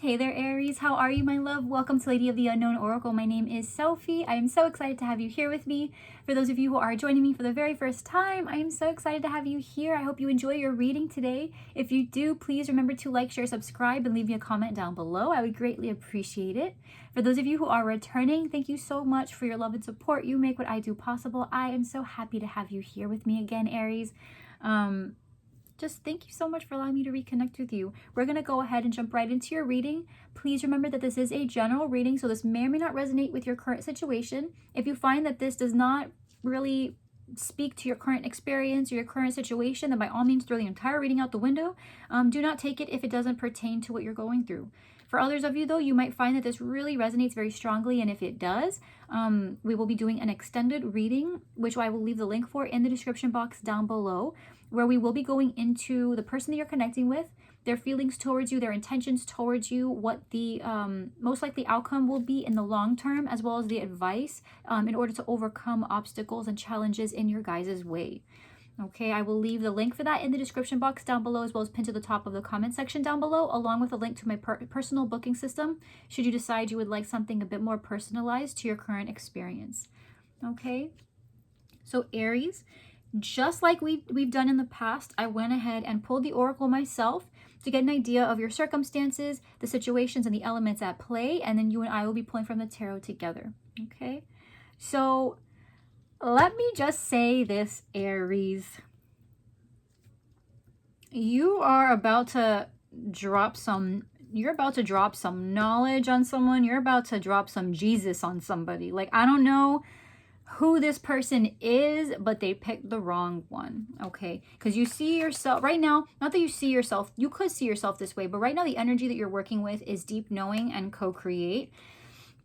Hey there, Aries. How are you, my love? Welcome to Lady of the Unknown Oracle. My name is Sophie. I am so excited to have you here with me. For those of you who are joining me for the very first time, I am so excited to have you here. I hope you enjoy your reading today. If you do, please remember to like, share, subscribe, and leave me a comment down below. I would greatly appreciate it. For those of you who are returning, thank you so much for your love and support. You make what I do possible. I am so happy to have you here with me again, Aries. Just thank you so much for allowing me to reconnect with you. We're going to go ahead and jump right into your reading. Please remember that this is a general reading, so this may or may not resonate with your current situation. If you find that this does not really speak to your current experience or your current situation, then by all means throw the entire reading out the window. Do not take it if it doesn't pertain to what you're going through. For others of you, though, you might find that this really resonates very strongly, and if it does, we will be doing an extended reading, which I will leave the link for in the description box down below, where we will be going into the person that you're connecting with, their feelings towards you, their intentions towards you, what the most likely outcome will be in the long term, as well as the advice in order to overcome obstacles and challenges in your guys' way. Okay, I will leave the link for that in the description box down below, as well as pinned to the top of the comment section down below, along with a link to my personal booking system, should you decide you would like something a bit more personalized to your current experience. Okay, so Aries, just like we've done in the past, I went ahead and pulled the oracle myself to get an idea of your circumstances, the situations, and the elements at play, and then you and I will be pulling from the tarot together. Okay, so let me just say this, Aries. You are about to drop some, you're about to drop some knowledge on someone. You're about to drop some Jesus on somebody. Like, I don't know who this person is, but they picked the wrong one, okay? Because you see yourself right now, not that you see yourself, you could see yourself this way, but right now the energy that you're working with is deep knowing and co-create.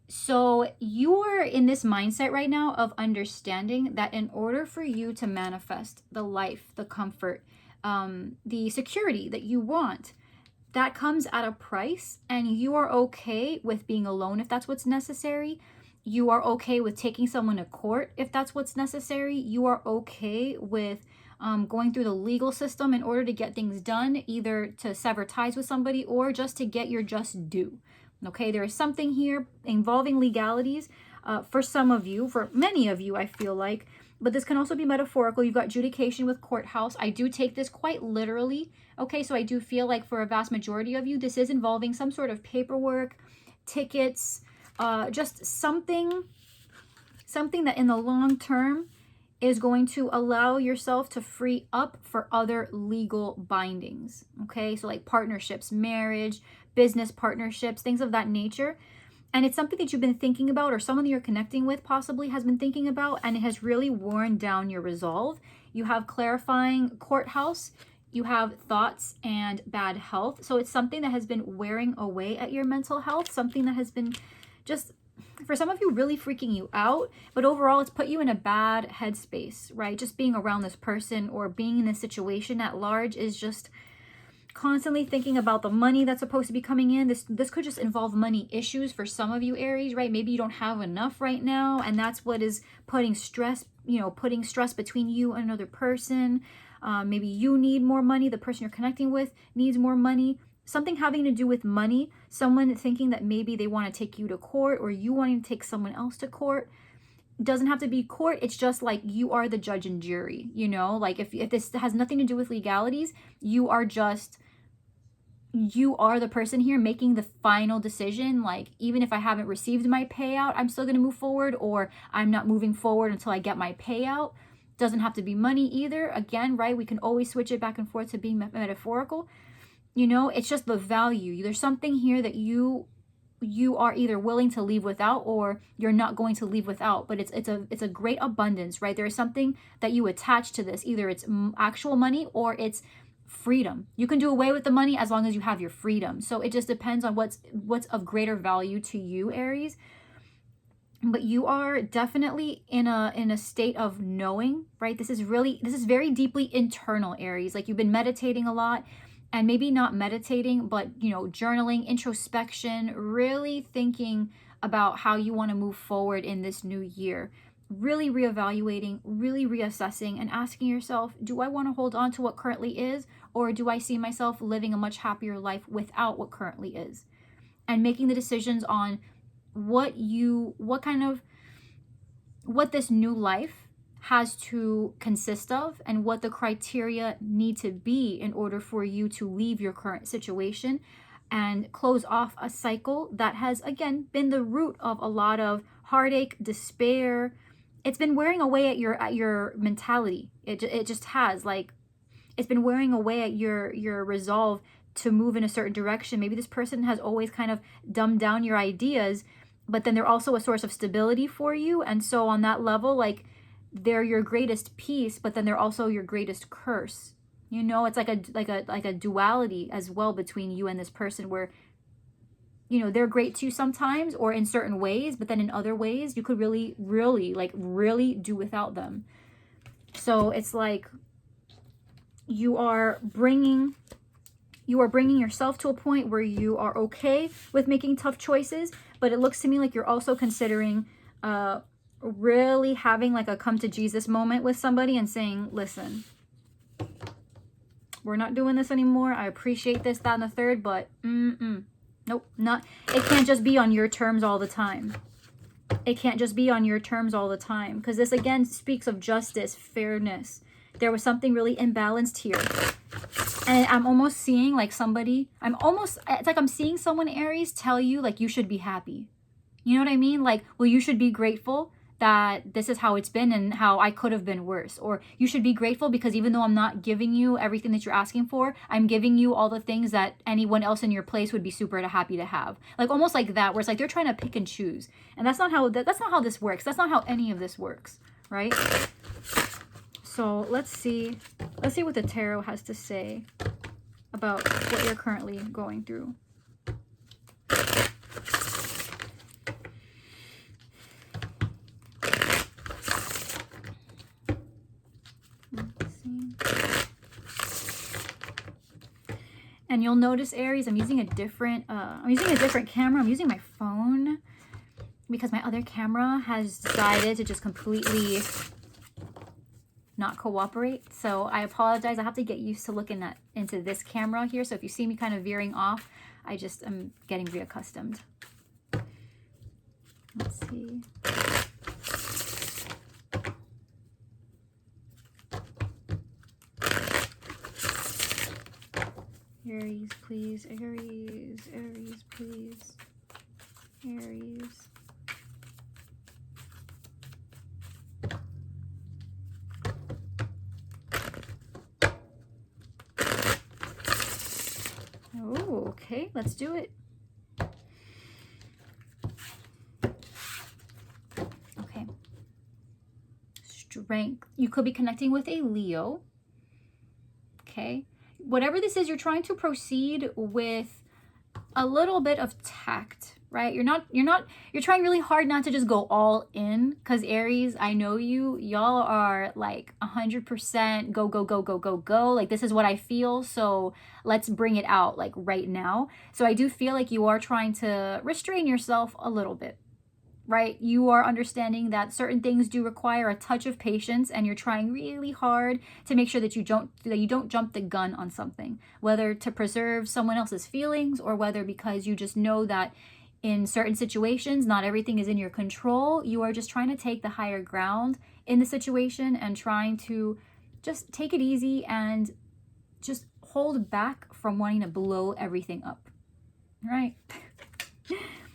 So you're in this mindset right now of understanding that in order for you to manifest the life, the comfort, the security that you want, that comes at a price, and you are okay with being alone if that's what's necessary. You are okay with taking someone to court if that's what's necessary. You are okay with going through the legal system in order to get things done, either to sever ties with somebody or just to get your just due. Okay, there is something here involving legalities for some of you, for many of you, I feel like, but this can also be metaphorical. You've got adjudication with courthouse. I do take this quite literally. Okay, so I do feel like for a vast majority of you, this is involving some sort of paperwork, tickets, just something that in the long term is going to allow yourself to free up for other legal bindings. Okay, so like partnerships, marriage, business partnerships, things of that nature. And it's something that you've been thinking about, or someone that you're connecting with possibly has been thinking about, and it has really worn down your resolve. You have clarifying courthouse, you have thoughts and bad health. So it's something that has been wearing away at your mental health, something that has been just, for some of you, really freaking you out, but overall it's put you in a bad headspace, right? Just being around this person or being in this situation at large is just constantly thinking about the money that's supposed to be coming in. This could just involve money issues for some of you, Aries, right? Maybe you don't have enough right now, and that's what is putting stress, putting stress between you and another person. Maybe you need more money, the person you're connecting with needs more money. Something having to do with money, someone thinking that maybe they want to take you to court, or you wanting to take someone else to court. Doesn't have to be court. It's just like you are the judge and jury, like if this has nothing to do with legalities, you are the person here making the final decision. Like, even if I haven't received my payout, I'm still going to move forward, or I'm not moving forward until I get my payout. Doesn't have to be money either. Again, right, we can always switch it back and forth to being metaphorical. It's just the value. There's something here that you are either willing to leave without, or you're not going to leave without, but it's a great abundance, right? There is something that you attach to this. Either it's actual money or it's freedom. You can do away with the money as long as you have your freedom. So it just depends on what's of greater value to you, Aries. But you are definitely in a state of knowing, right? This is very deeply internal, Aries. Like, you've been meditating a lot. And maybe not meditating, but, journaling, introspection, really thinking about how you want to move forward in this new year. Really reevaluating, really reassessing, and asking yourself, do I want to hold on to what currently is, or do I see myself living a much happier life without what currently is? and making the decisions on what this new life has to consist of, and what the criteria need to be in order for you to leave your current situation and close off a cycle that has, again, been the root of a lot of heartache, despair. It's been wearing away at your mentality. It just has, like, it's been wearing away at your resolve to move in a certain direction. Maybe this person has always kind of dumbed down your ideas, but then they're also a source of stability for you. And so on that level, like, they're your greatest peace, but then they're also your greatest curse. You know, it's like a duality as well between you and this person, where, you know, they're great to you sometimes or in certain ways, but then in other ways you could really, really, like, really do without them. So it's like you are bringing yourself to a point where you are okay with making tough choices, but it looks to me like you're also considering really having like a come to Jesus moment with somebody and saying, listen, we're not doing this anymore. I appreciate this, that, and the third, but nope, not. It can't just be on your terms all the time. It can't just be on your terms all the time, because this again speaks of justice, fairness. There was something really imbalanced here. And I'm almost seeing like it's like I'm seeing someone, Aries, tell you like you should be happy. You know what I mean? Like, well, you should be grateful that this is how it's been and how I could have been worse. Or you should be grateful because even though I'm not giving you everything that you're asking for, I'm giving you all the things that anyone else in your place would be super happy to have. Like almost like that, where it's like they're trying to pick and choose. And that's not how this works. That's not how any of this works, right? So let's see what the tarot has to say about what you're currently going through. And you'll notice, Aries, I'm using a different camera. I'm using my phone because my other camera has decided to just completely not cooperate. So I apologize. I have to get used to looking into this camera here. So if you see me kind of veering off, I just am getting reaccustomed. Let's see. Aries, please. Aries, Aries, please. Aries. Oh, okay. Let's do it. Okay. Strength. You could be connecting with a Leo. Okay. Whatever this is, you're trying to proceed with a little bit of tact, right? You're trying really hard not to just go all in, because Aries, I know y'all are like 100% go, go, go, go, go, go. Like, this is what I feel, so let's bring it out like right now. So I do feel like you are trying to restrain yourself a little bit, right? You are understanding that certain things do require a touch of patience, and you're trying really hard to make sure that you don't jump the gun on something, whether to preserve someone else's feelings or whether because you just know that in certain situations, not everything is in your control. You are just trying to take the higher ground in the situation and trying to just take it easy and just hold back from wanting to blow everything up, right?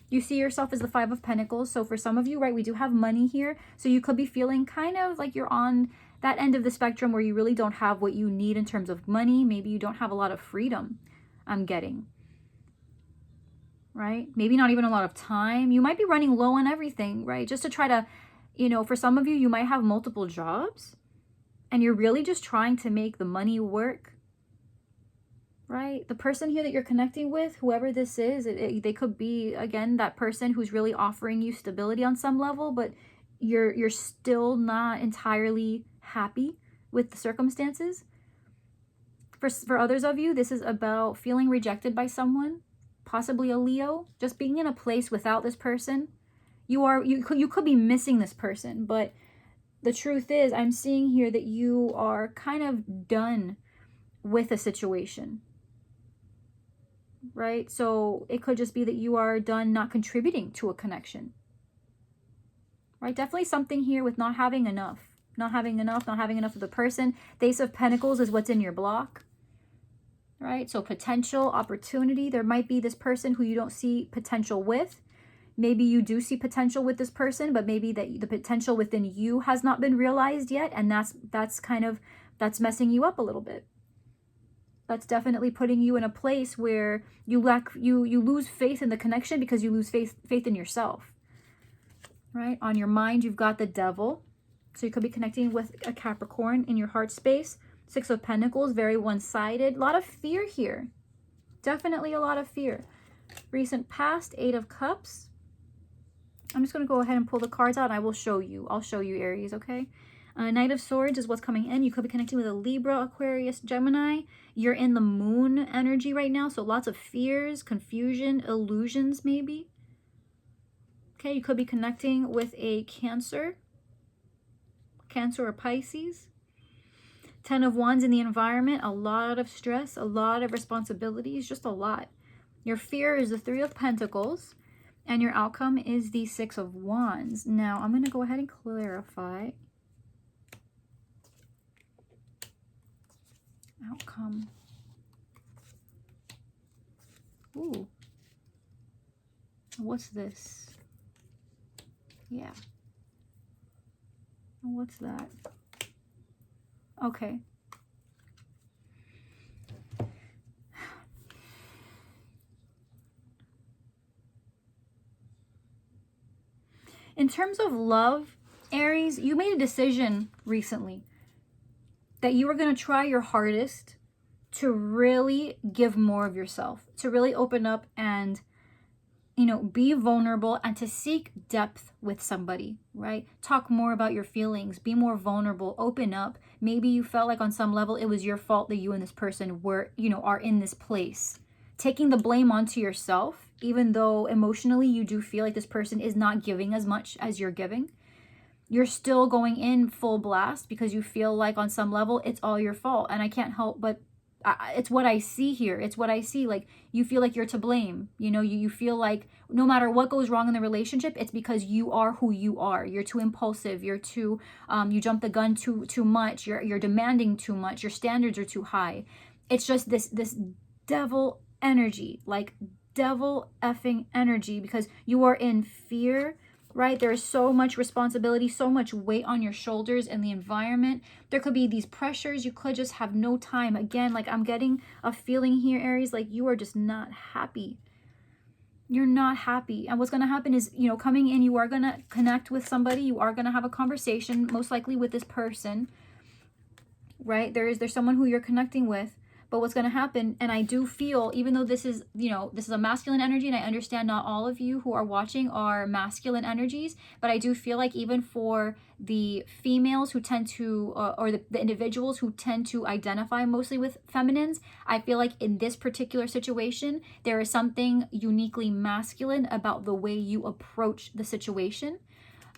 You see yourself as the Five of Pentacles. So for some of you, right, we do have money here. So you could be feeling kind of like you're on that end of the spectrum where you really don't have what you need in terms of money. Maybe you don't have a lot of freedom, I'm getting. Right? Maybe not even a lot of time. You might be running low on everything, right? Just to try to, you know, for some of you, you might have multiple jobs and you're really just trying to make the money work. Right? The person here that you're connecting with, whoever this is, they could be, again, that person who's really offering you stability on some level, but you're still not entirely happy with the circumstances. For others of you, this is about feeling rejected by someone, possibly a Leo, just being in a place without this person. You could be missing this person, but the truth is, I'm seeing here that you are kind of done with a situation. right? So it could just be that you are done not contributing to a connection, right? Definitely something here with not having enough, not having enough of the person. The Ace of Pentacles is what's in your block, right? So potential, opportunity. There might be this person who you don't see potential with. Maybe you do see potential with this person, but maybe that the potential within you has not been realized yet, and that's messing you up a little bit. That's definitely putting you in a place where you lose faith in the connection because you lose faith in yourself. Right? On your mind, you've got the Devil. So you could be connecting with a Capricorn in your heart space. Six of Pentacles, very one-sided. A lot of fear here. Definitely a lot of fear. Recent past, Eight of Cups. I'm just going to go ahead and pull the cards out and I will show you. I'll show you, Aries, okay? Knight of Swords is what's coming in. You could be connecting with a Libra, Aquarius, Gemini. You're in the moon energy right now, so lots of fears, confusion, illusions maybe. Okay, you could be connecting with a Cancer or Pisces. 10 of Wands in the environment, a lot of stress, a lot of responsibilities, just a lot. Your fear is the Three of Pentacles, and your outcome is the Six of Wands. Now, I'm going to go ahead and clarify. Outcome. Ooh. What's this? Yeah. What's that? Okay. In terms of love, Aries, you made a decision recently that you were going to try your hardest to really give more of yourself, to really open up and, be vulnerable and to seek depth with somebody, right? Talk more about your feelings, be more vulnerable, open up. Maybe you felt like on some level it was your fault that you and this person were, are in this place. Taking the blame onto yourself, even though emotionally you do feel like this person is not giving as much as you're giving. You're still going in full blast because you feel like on some level it's all your fault. And I can't help but it's what I see here. It's what I see. Like, you feel like you're to blame. You feel like no matter what goes wrong in the relationship, it's because you are who you are. You're too impulsive. You're too, you jump the gun too much. You're demanding too much. Your standards are too high. It's just this devil energy, like devil effing energy, because you are in fear. Right? There's so much responsibility, so much weight on your shoulders in the environment. There could be these pressures. You could just have no time. Again, like I'm getting a feeling here, Aries, like you are just not happy. You're not happy. And what's going to happen is, coming in, you are going to connect with somebody. You are going to have a conversation, most likely with this person, right? There's someone who you're connecting with. But what's going to happen, and I do feel, even though this is a masculine energy, and I understand not all of you who are watching are masculine energies, but I do feel like even for the females who tend to, or the individuals who tend to identify mostly with feminines, I feel like in this particular situation, there is something uniquely masculine about the way you approach the situation.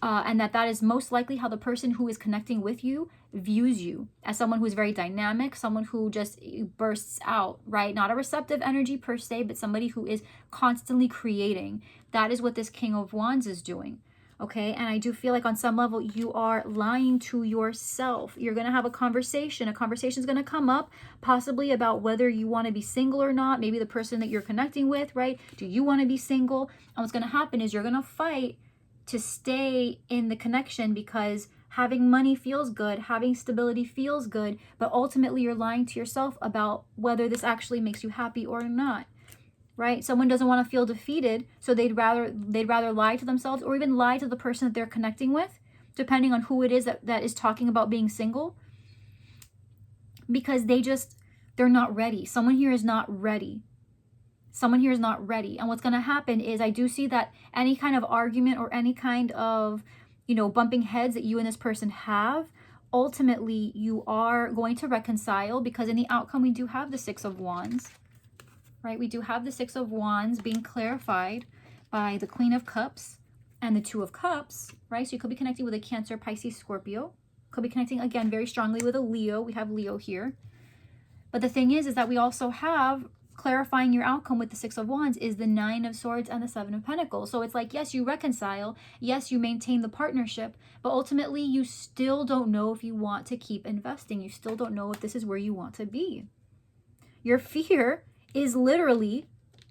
And that is most likely how the person who is connecting with you views you, as someone who is very dynamic, someone who just bursts out, right? Not a receptive energy per se, but somebody who is constantly creating. That is what this King of Wands is doing, okay? And I do feel like on some level you are lying to yourself. You're going to have a conversation. A conversation is going to come up, possibly about whether you want to be single or not. Maybe the person that you're connecting with, right? Do you want to be single? And what's going to happen is you're going to fight to stay in the connection because having money feels good, having stability feels good, but ultimately you're lying to yourself about whether this actually makes you happy or not, right? Someone doesn't want to feel defeated, so they'd rather lie to themselves or even lie to the person that they're connecting with, depending on who it is that is talking about being single, because they're not ready. Someone here is not ready. Someone here is not ready. And what's going to happen is I do see that any kind of argument or any kind of, bumping heads that you and this person have, ultimately you are going to reconcile, because in the outcome we do have the Six of Wands, right? We do have the Six of Wands being clarified by the Queen of Cups and the Two of Cups, right? So you could be connecting with a Cancer, Pisces, Scorpio. Could be connecting, again, very strongly with a Leo. We have Leo here. But the thing is that we also have clarifying your outcome with the Six of Wands is the Nine of Swords and the Seven of Pentacles. So it's like, yes, you reconcile. Yes, you maintain the partnership. But ultimately, you still don't know if you want to keep investing. You still don't know if this is where you want to be. Your fear is literally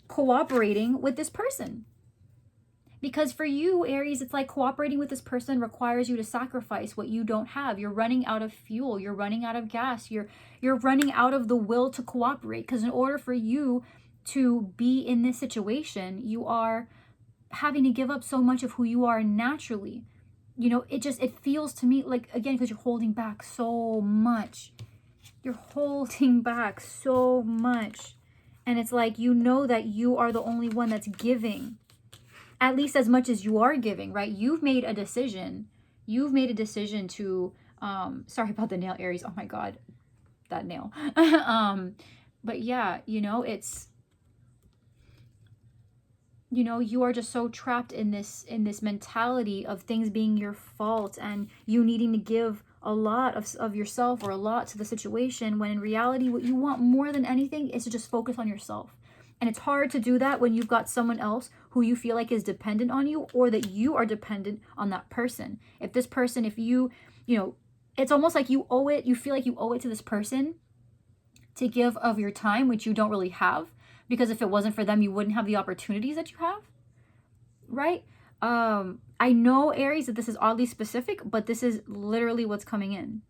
cooperating with this person. Because for you, Aries, it's like cooperating with this person requires you to sacrifice what you don't have. You're running out of fuel. You're running out of gas. You're running out of the will to cooperate. Because in order for you to be in this situation, you are having to give up so much of who you are naturally. You know, it feels to me like, again, because you're holding back so much. You're holding back so much. And it's like, you know that you are the only one that's giving. At least as much as you are giving, right? You've made a decision. You've made a decision to, sorry about the nail, Aries. Oh my God, that nail. But yeah, you know, it's, you know, you are just so trapped in this mentality of things being your fault and you needing to give a lot of yourself or a lot to the situation, when in reality, what you want more than anything is to just focus on yourself. And it's hard to do that when you've got someone else who you feel like is dependent on you, or that you are dependent on that person. If this person, if you know, it's almost like you owe it, you feel like you owe it to this person to give of your time, which you don't really have, because if it wasn't for them, you wouldn't have the opportunities that you have, right? I know, Aries, that this is oddly specific, but this is literally what's coming in.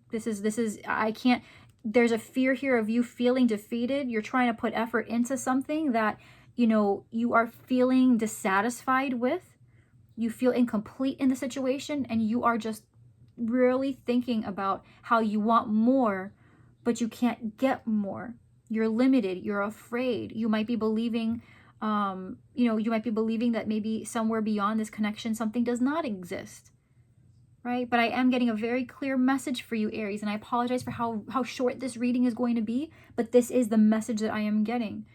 This is, I can't, there's a fear here of you feeling defeated. You're trying to put effort into something that, you know, you are feeling dissatisfied with. You feel incomplete in the situation, and you are just really thinking about how you want more, but you can't get more. You're limited. You're afraid. You might be believing, you know, you might be believing that maybe somewhere beyond this connection, something does not exist. Right? But I am getting a very clear message for you, Aries, and I apologize for how short this reading is going to be, but this is the message that I am getting.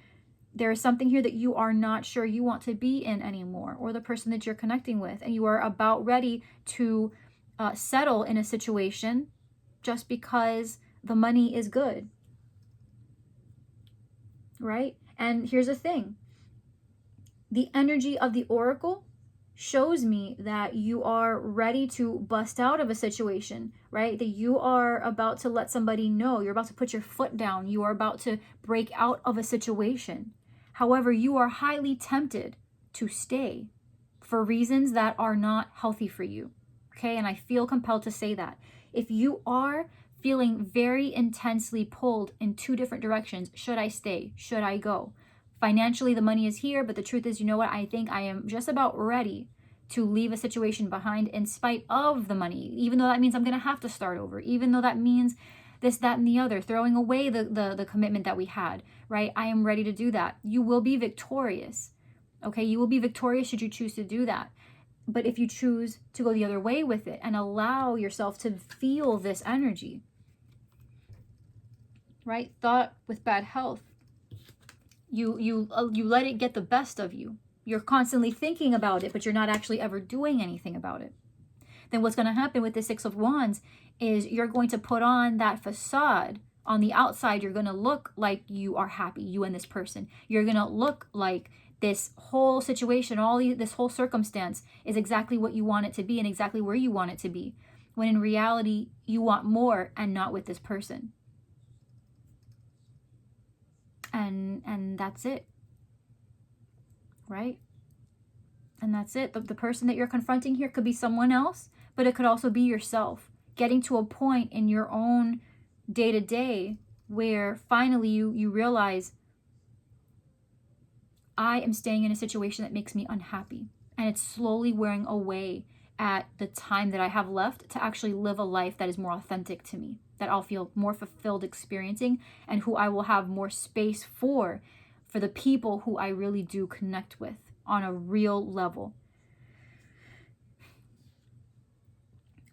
There is something here that you are not sure you want to be in anymore, or the person that you're connecting with, and you are about ready to settle in a situation just because the money is good. Right? And here's the thing. The energy of the Oracle shows me that you are ready to bust out of a situation, right? That you are about to let somebody know. You're about to put your foot down. You are about to break out of a situation. However, you are highly tempted to stay for reasons that are not healthy for you, okay? And I feel compelled to say that. If you are feeling very intensely pulled in two different directions, should I stay? Should I go? Financially, the money is here, but the truth is, you know what? I think I am just about ready to leave a situation behind in spite of the money, even though that means I'm going to have to start over, even though that means this, that, and the other, throwing away the commitment that we had, right? I am ready to do that. You will be victorious, okay? You will be victorious should you choose to do that. But if you choose to go the other way with it and allow yourself to feel this energy, right? Thought with bad health. You let it get the best of you. You're constantly thinking about it, but you're not actually ever doing anything about it. Then what's going to happen with the Six of Wands is you're going to put on that facade. On the outside, you're going to look like you are happy, you and this person. You're going to look like this whole situation, this whole circumstance is exactly what you want it to be and exactly where you want it to be. When in reality, you want more and not with this person. And that's it, right? And that's it. The person that you're confronting here could be someone else, but it could also be yourself. Getting to a point in your own day-to-day where finally you realize, I am staying in a situation that makes me unhappy. And it's slowly wearing away at the time that I have left to actually live a life that is more authentic to me, that I'll feel more fulfilled experiencing, and who I will have more space for the people who I really do connect with on a real level.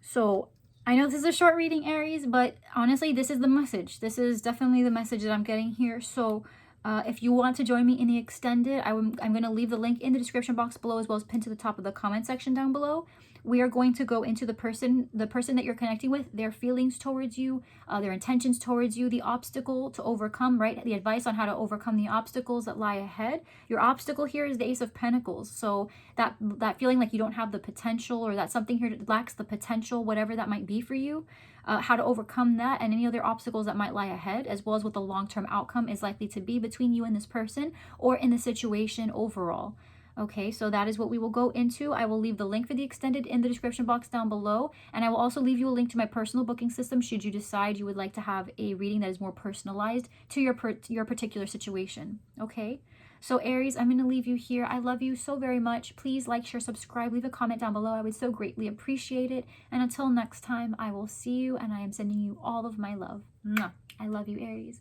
So I know this is a short reading, Aries, but honestly, this is the message. This is definitely the message that I'm getting here. So if you want to join me in the extended, I'm going to leave the link in the description box below, as well as pinned to the top of the comment section down below. we are going to go into the person that you're connecting with, their feelings towards you, their intentions towards you, the obstacle to overcome, right? The advice on how to overcome the obstacles that lie ahead. Your obstacle here is the Ace of Pentacles. So that feeling like you don't have the potential, or that something here lacks the potential, whatever that might be for you, how to overcome that and any other obstacles that might lie ahead, as well as what the long-term outcome is likely to be between you and this person or in the situation overall. Okay, so that is what we will go into. I will leave the link for the extended in the description box down below. And I will also leave you a link to my personal booking system should you decide you would like to have a reading that is more personalized to your particular situation. Okay, so Aries, I'm going to leave you here. I love you so very much. Please like, share, subscribe, leave a comment down below. I would so greatly appreciate it. And until next time, I will see you, and I am sending you all of my love. Mwah. I love you, Aries.